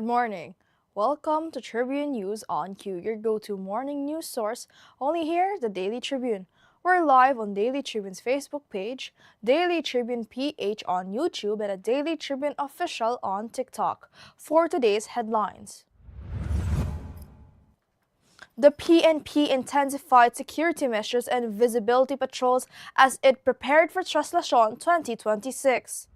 Good morning. Welcome to Tribune News on Q, your go-to morning news source, only here, the Daily Tribune. We're live on Daily Tribune's Facebook page, Daily Tribune PH on YouTube, and a Daily Tribune Official on TikTok. For today's headlines. The PNP intensified security measures and visibility patrols as it prepared for Traslacion 2026.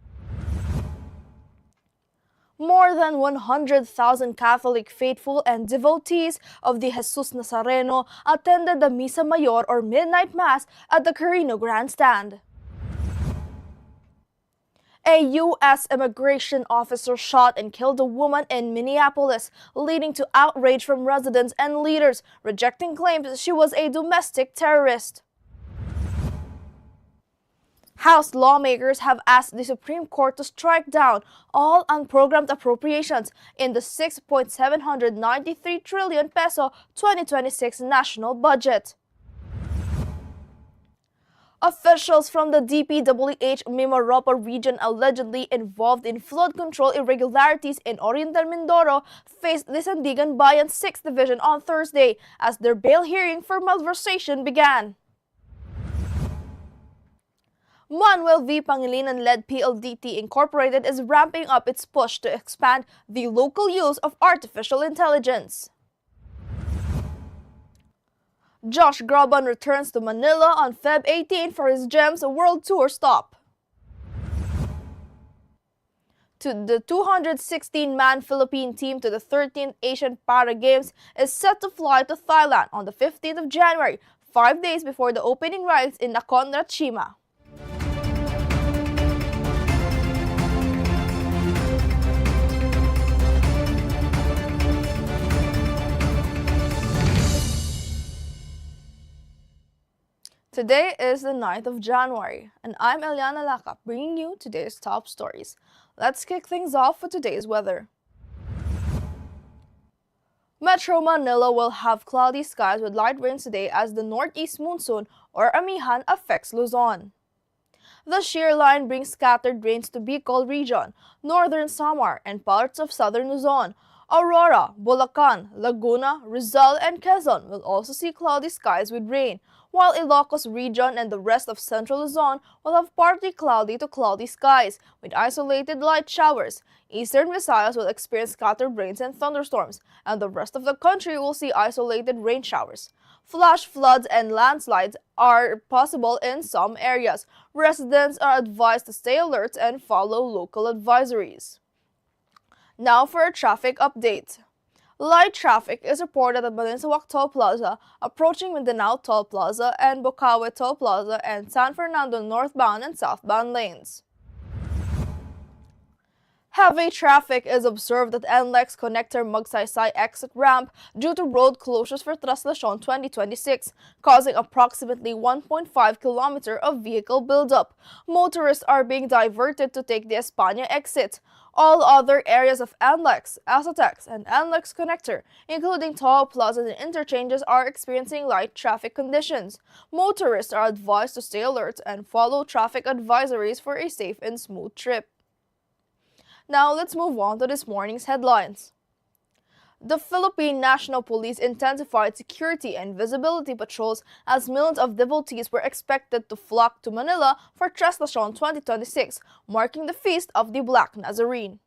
More than 100,000 Catholic faithful and devotees of the Jesus Nazareno attended the Misa Mayor or Midnight Mass at the Carino Grandstand. A U.S. immigration officer shot and killed a woman in Minneapolis, leading to outrage from residents and leaders rejecting claims she was a domestic terrorist. House lawmakers have asked the Supreme Court to strike down all unprogrammed appropriations in the 6.793 trillion peso 2026 national budget. Officials from the DPWH Mimaropa region allegedly involved in flood control irregularities in Oriental Mindoro faced the Sandigan Bayan 6th Division on Thursday as their bail hearing for malversation began. Manuel V. Pangilinan-led PLDT Incorporated is ramping up its push to expand the local use of artificial intelligence. Josh Groban returns to Manila on Feb 18 for his GEMS World Tour stop. The 216-man Philippine team to the 13th Asian Para Games is set to fly to Thailand on the 15th of January, 5 days before the opening rites in Nakhon Ratchasima. Today is the 9th of January, and I'm Eliana Lacap bringing you today's top stories. Let's kick things off with today's weather. Metro Manila will have cloudy skies with light rains today as the northeast monsoon or Amihan affects Luzon. The shear line brings scattered rains to Bicol region, northern Samar, and parts of southern Luzon. Aurora, Bulacan, Laguna, Rizal, and Quezon will also see cloudy skies with rain, while Ilocos region and the rest of central Luzon will have partly cloudy to cloudy skies with isolated light showers. Eastern Visayas will experience scattered rains and thunderstorms, and the rest of the country will see isolated rain showers. Flash floods and landslides are possible in some areas. Residents are advised to stay alert and follow local advisories. Now for a traffic update. Light traffic is reported at Balinsawak Toll Plaza, approaching Mindanao Toll Plaza and Bocaue Toll Plaza and San Fernando northbound and southbound lanes. Heavy traffic is observed at NLEX Connector Magsaysay exit ramp due to road closures for Traslacion 2026, causing approximately 1.5 kilometers of vehicle buildup. Motorists are being diverted to take the España exit. All other areas of NLEX, Asotex, and NLEX Connector, including toll plazas and interchanges, are experiencing light traffic conditions. Motorists are advised to stay alert and follow traffic advisories for a safe and smooth trip. Now let's move on to this morning's headlines. The Philippine National Police intensified security and visibility patrols as millions of devotees were expected to flock to Manila for Traslacion 2026, marking the Feast of the Black Nazarene.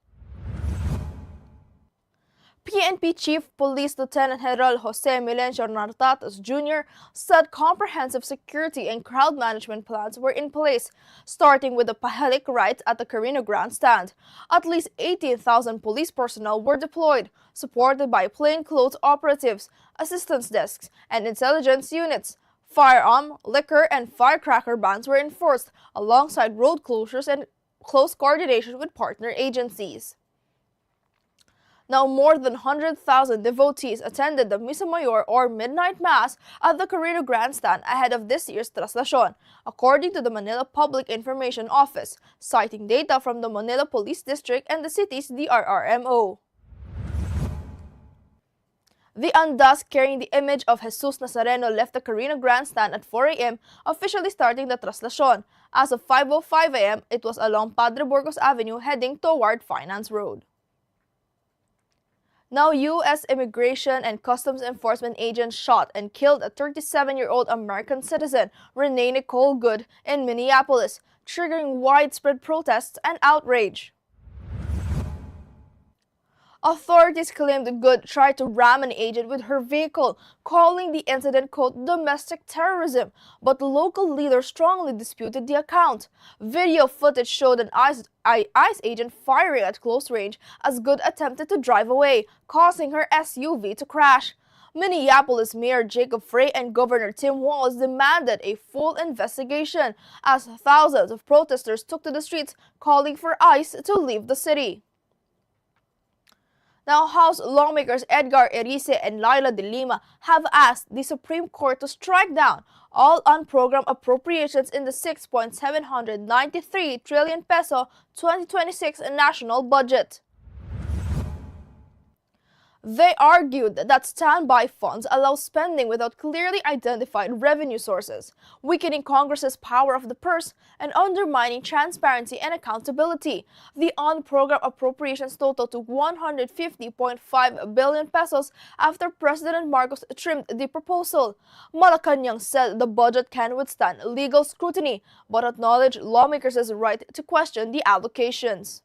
PNP Chief Police Lieutenant General Jose Milencio Nartatos Jr. said comprehensive security and crowd management plans were in place, starting with the Pahalik rites at the Carino Grandstand. At least 18,000 police personnel were deployed, supported by plainclothes operatives, assistance desks, and intelligence units. Firearm, liquor, and firecracker bans were enforced, alongside road closures and close coordination with partner agencies. Now, more than 100,000 devotees attended the Misa Mayor or Midnight Mass at the Carino Grandstand ahead of this year's Traslacion, according to the Manila Public Information Office, citing data from the Manila Police District and the city's DRRMO. The andas carrying the image of Jesus Nazareno left the Carino Grandstand at 4 a.m., officially starting the Traslacion. As of 5:05 a.m., it was along Padre Burgos Avenue heading toward Finance Road. Now, U.S. Immigration and Customs Enforcement agents shot and killed a 37-year-old American citizen, Renee Nicole Good, in Minneapolis, triggering widespread protests and outrage. Authorities claimed Good tried to ram an agent with her vehicle, calling the incident, quote, domestic terrorism, but local leaders strongly disputed the account. Video footage showed an ICE agent firing at close range as Good attempted to drive away, causing her SUV to crash. Minneapolis Mayor Jacob Frey and Governor Tim Walz demanded a full investigation as thousands of protesters took to the streets calling for ICE to leave the city. Now, House lawmakers Edgar Erice and Laila de Lima have asked the Supreme Court to strike down all unprogrammed appropriations in the 6.793 trillion peso 2026 national budget. They argued that standby funds allow spending without clearly identified revenue sources, weakening Congress's power of the purse and undermining transparency and accountability. The on-program appropriations total to 150.5 billion pesos after President Marcos trimmed the proposal. Malacanang said the budget can withstand legal scrutiny, but acknowledged lawmakers' right to question the allocations.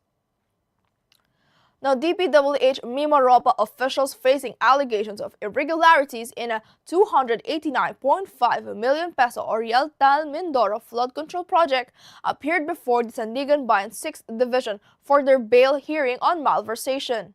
Now, DPWH Mimaropa officials facing allegations of irregularities in a 289.5 million peso Oriental Mindoro flood control project appeared before the Sandigan Bayan 6th Division for their bail hearing on malversation.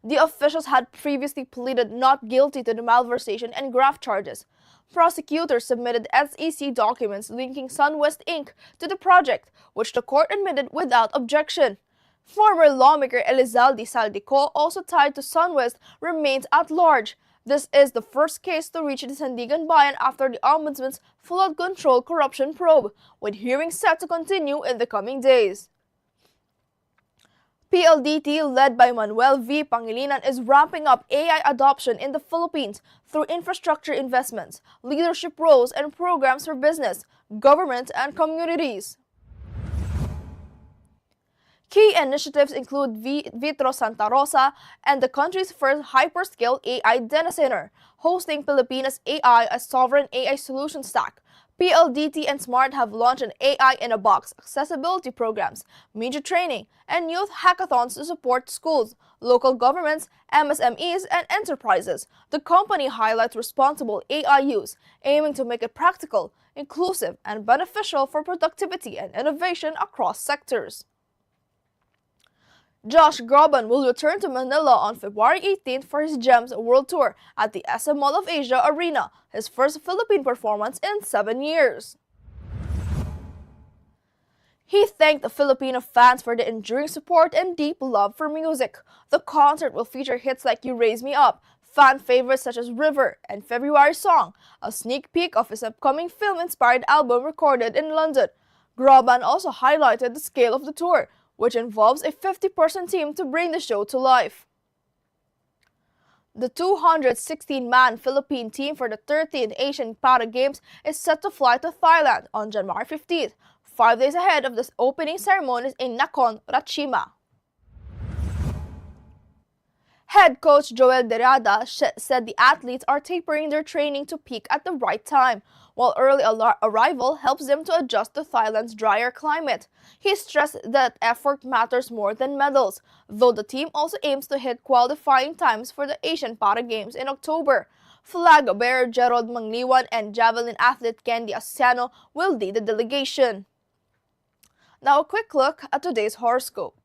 The officials had previously pleaded not guilty to the malversation and graft charges. Prosecutors submitted SEC documents linking SunWest Inc. to the project, which the court admitted without objection. Former lawmaker Elizalde Saldico, also tied to SunWest, remains at large. This is the first case to reach the Sandigan Bayan after the Ombudsman's flood control corruption probe, with hearings set to continue in the coming days. PLDT, led by Manuel V. Pangilinan, is ramping up AI adoption in the Philippines through infrastructure investments, leadership roles, and programs for business, government, and communities. Key initiatives include Vitro Santa Rosa and the country's first hyperscale AI data center, hosting Filipinas AI, a sovereign AI solution stack. PLDT and SMART have launched an AI in a Box accessibility programs, media training, and youth hackathons to support schools, local governments, MSMEs, and enterprises. The company highlights responsible AI use, aiming to make it practical, inclusive, and beneficial for productivity and innovation across sectors. Josh Groban will return to Manila on February 18th for his GEMS World Tour at the SM Mall of Asia Arena, his first Philippine performance in 7 years. He thanked the Filipino fans for the enduring support and deep love for music. The concert will feature hits like You Raise Me Up, fan favorites such as River, and February Song, a sneak peek of his upcoming film-inspired album recorded in London. Groban also highlighted the scale of the tour, which involves a 50-person team to bring the show to life. The 216-man Philippine team for the 13th Asian Para Games is set to fly to Thailand on January 15th, 5 days ahead of the opening ceremonies in Nakhon Ratchasima. Head coach Joel Derrada said the athletes are tapering their training to peak at the right time, while early arrival helps them to adjust to Thailand's drier climate. He stressed that effort matters more than medals, though the team also aims to hit qualifying times for the Asian Para Games in October. Flag bearer Gerald Mangliwan and javelin athlete Candy Asiano will lead the delegation. Now a quick look at today's horoscope.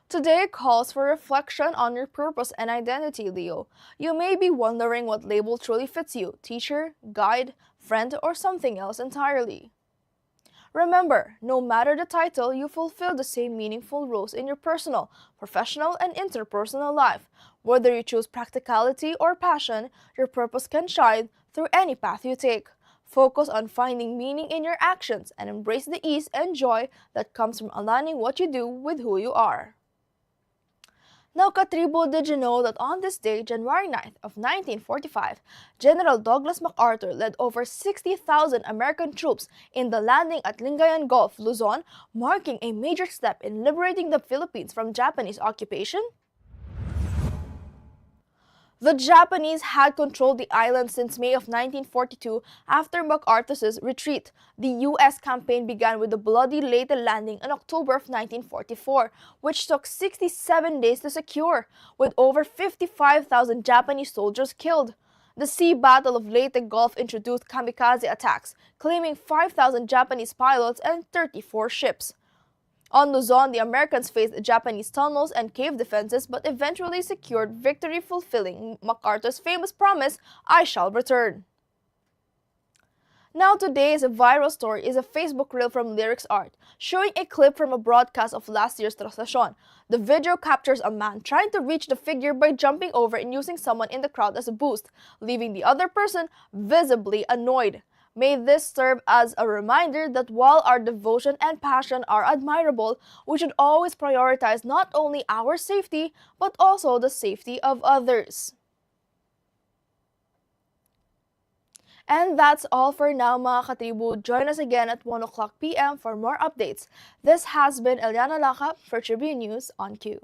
Today calls for reflection on your purpose and identity, Leo. You may be wondering what label truly fits you: teacher, guide, friend, or something else entirely. Remember, no matter the title, you fulfill the same meaningful roles in your personal, professional, and interpersonal life. Whether you choose practicality or passion, your purpose can shine through any path you take. Focus on finding meaning in your actions and embrace the ease and joy that comes from aligning what you do with who you are. Now, Katribo, did you know that on this day, January 9th of 1945, General Douglas MacArthur led over 60,000 American troops in the landing at Lingayen Gulf, Luzon, marking a major step in liberating the Philippines from Japanese occupation? The Japanese had controlled the island since May of 1942 after MacArthur's retreat. The U.S. campaign began with the bloody Leyte landing in October of 1944, which took 67 days to secure, with over 55,000 Japanese soldiers killed. The Sea Battle of Leyte Gulf introduced kamikaze attacks, claiming 5,000 Japanese pilots and 34 ships. On Luzon, the Americans faced Japanese tunnels and cave defenses but eventually secured victory, fulfilling MacArthur's famous promise, "I shall return." Now today's viral story is a Facebook reel from Lyrics Art, showing a clip from a broadcast of last year's Trastasyon. The video captures a man trying to reach the figure by jumping over and using someone in the crowd as a boost, leaving the other person visibly annoyed. May this serve as a reminder that while our devotion and passion are admirable, we should always prioritize not only our safety, but also the safety of others. And that's all for now, mga katribu. Join us again at 1 o'clock p.m. for more updates. This has been Eliana Lacap for Tribune News on Q.